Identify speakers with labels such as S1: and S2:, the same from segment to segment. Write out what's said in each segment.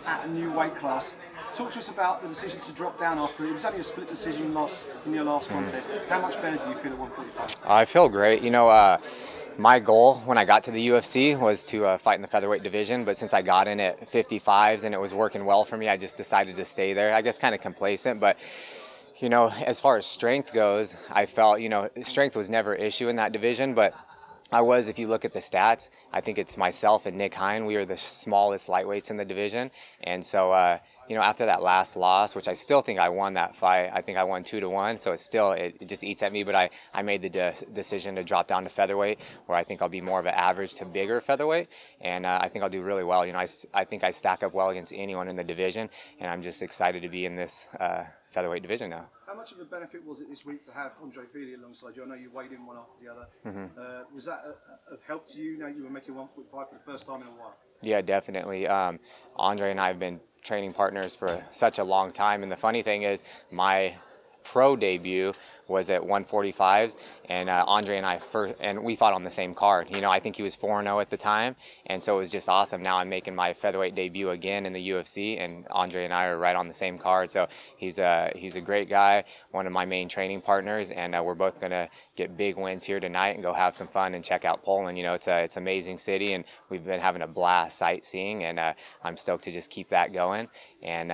S1: At a new weight class. Talk to us about the decision to drop down after it was only a split decision loss in your last contest. How much better do you feel at 145?
S2: I feel great. You know, my goal when I got to the UFC was to fight in the featherweight division, but since I got in at 55s and it was working well for me, I just decided to stay there. I guess kind of complacent, but you know, as far as strength goes, I felt, you know, strength was never an issue in that division, but I was, if you look at the stats, I think it's myself and Nick Hine. We are the smallest lightweights in the division. And so, you know, after that last loss, which I still think I won that fight, I think I won 2-1. So it just eats at me. But I made the decision to drop down to featherweight, where I think I'll be more of an average to bigger featherweight. And I think I'll do really well. You know, I think I stack up well against anyone in the division. And I'm just excited to be in this featherweight division now.
S1: How much of a benefit was it this week to have Andre Fili alongside you? I know you weighed in one after the other. Was that a help to you now you were making 145 for the first time in a while?
S2: Yeah, definitely. Andre and I have been training partners for such a long time. And the funny thing is, my pro debut was at 145s, and Andre and we fought on the same card. You know, I think he was 4-0 at the time, and so it was just awesome. Now I'm making my featherweight debut again in the UFC, and Andre and I are right on the same card. So he's a great guy, one of my main training partners, and we're both gonna get big wins here tonight and go have some fun and check out Poland. You know, it's an amazing city, and we've been having a blast sightseeing, and I'm stoked to just keep that going. And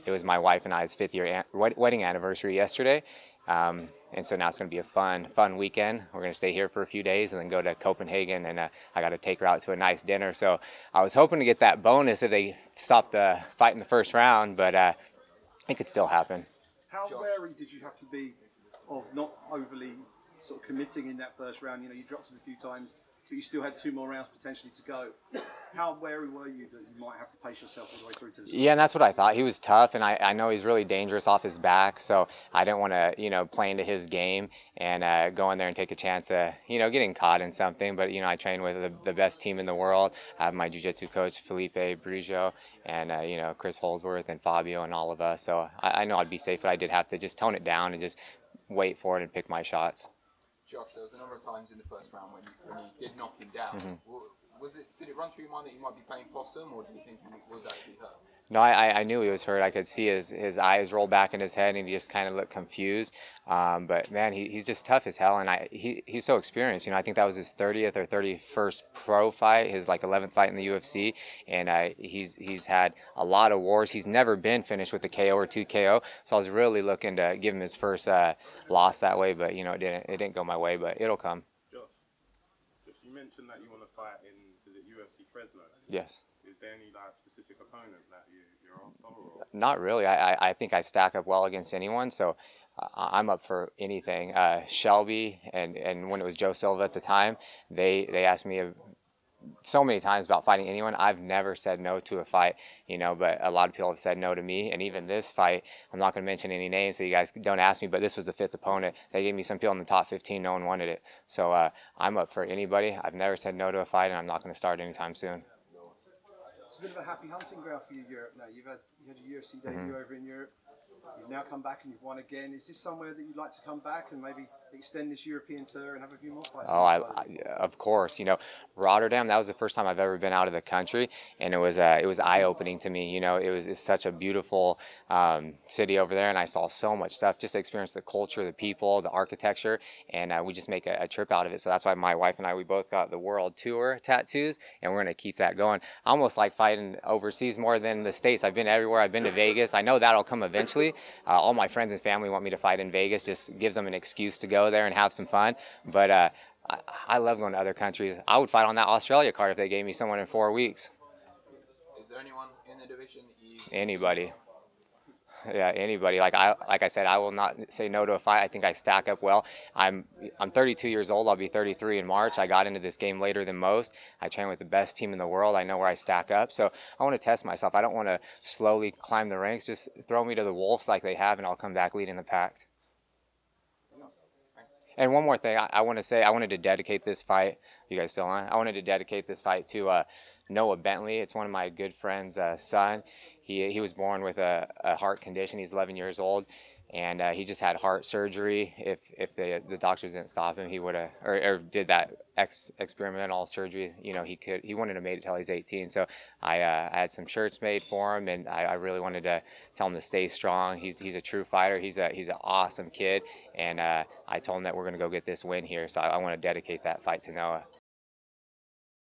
S2: it was my wife and I's 5th year wedding anniversary yesterday. And so now it's going to be a fun weekend. We're going to stay here for a few days and then go to Copenhagen, and I got to take her out to a nice dinner. So I was hoping to get that bonus if they stopped the fight in the first round, but it could still happen.
S1: How wary did you have to be of not overly sort of committing in that first round? You know, you dropped it a few times, but you still had 2 more rounds potentially to go. How wary were you that you might have to pace yourself all the way through to the
S2: Yeah, and that's what I thought. He was tough, and I know he's really dangerous off his back, so I didn't want to, you know, play into his game and go in there and take a chance of, you know, getting caught in something. But, you know, I train with the best team in the world. I have my jiu-jitsu coach, Felipe Arantesem, and, you know, Chris Holdsworth and Fabio and all of us. So I know I'd be safe, but I did have to just tone it down and just wait for it and pick my shots.
S3: Josh, there was a number of times in the first round when you did knock him down. Did it run through your mind that you might be playing possum, or do you think he was actually hurt?
S2: No, I knew he was hurt. I could see his eyes roll back in his head, and he just kind of looked confused. But man, he's just tough as hell, and he's so experienced. You know, I think that was his 30th or 31st pro fight, his like 11th fight in the UFC, and he's had a lot of wars. He's never been finished with a KO or 2 KO, so I was really looking to give him his first loss that way. But you know, it didn't go my way, but it'll come.
S4: Josh, you mentioned that you want to fight in UFC Fresno.
S2: Yes.
S4: Is there any like specific opponent that you're on for?
S2: Not really. I think I stack up well against anyone, so I'm up for anything. Shelby and when it was Joe Silva at the time, they asked me so many times about fighting anyone. I've never said no to a fight, you know, but a lot of people have said no to me. And even this fight, I'm not going to mention any names so you guys don't ask me, but this was the 5th opponent. They gave me some people in the top 15. No one wanted it. So I'm up for anybody. I've never said no to a fight, and I'm not going to start anytime soon.
S1: It's a bit of a happy hunting ground for you, Europe now. You had your UFC debut over in Europe. You've now come back and you've won again. Is this somewhere that you'd like to come back and maybe extend this European tour and have a few more fights?
S2: Oh, of course. You know, Rotterdam, that was the first time I've ever been out of the country, and it was eye-opening to me. You know, it's such a beautiful city over there, and I saw so much stuff. Just experienced the culture, the people, the architecture, and we just make a trip out of it. So that's why my wife and I, we both got the world tour tattoos, and we're going to keep that going. I almost like fighting overseas more than the States. I've been everywhere. I've been to Vegas. I know that'll come eventually. All my friends and family want me to fight in Vegas. Just gives them an excuse to go there and have some fun. But I love going to other countries. I would fight on that Australia card if they gave me someone in 4 weeks.
S3: Is there anyone in the division that you...
S2: Anybody. Yeah, anybody. Like I said, I will not say no to a fight. I think I stack up well. I'm 32 years old. I'll be 33 in March. I got into this game later than most. I train with the best team in the world. I know where I stack up. So I want to test myself. I don't want to slowly climb the ranks. Just throw me to the wolves like they have, and I'll come back leading the pack. And one more thing, I want to say, I wanted to dedicate this fight. You guys still on? I wanted to dedicate this fight to Noah Bentley. It's one of my good friend's son. He was born with a heart condition. He's 11 years old. and he just had heart surgery. If the doctors didn't stop him, he would have or did that experimental surgery. You know, he wouldn't have made it till he's 18. So I had some shirts made for him, and I really wanted to tell him to stay strong. He's a true fighter. He's an awesome kid, and I told him that we're going to go get this win here. So I want to dedicate that fight to Noah.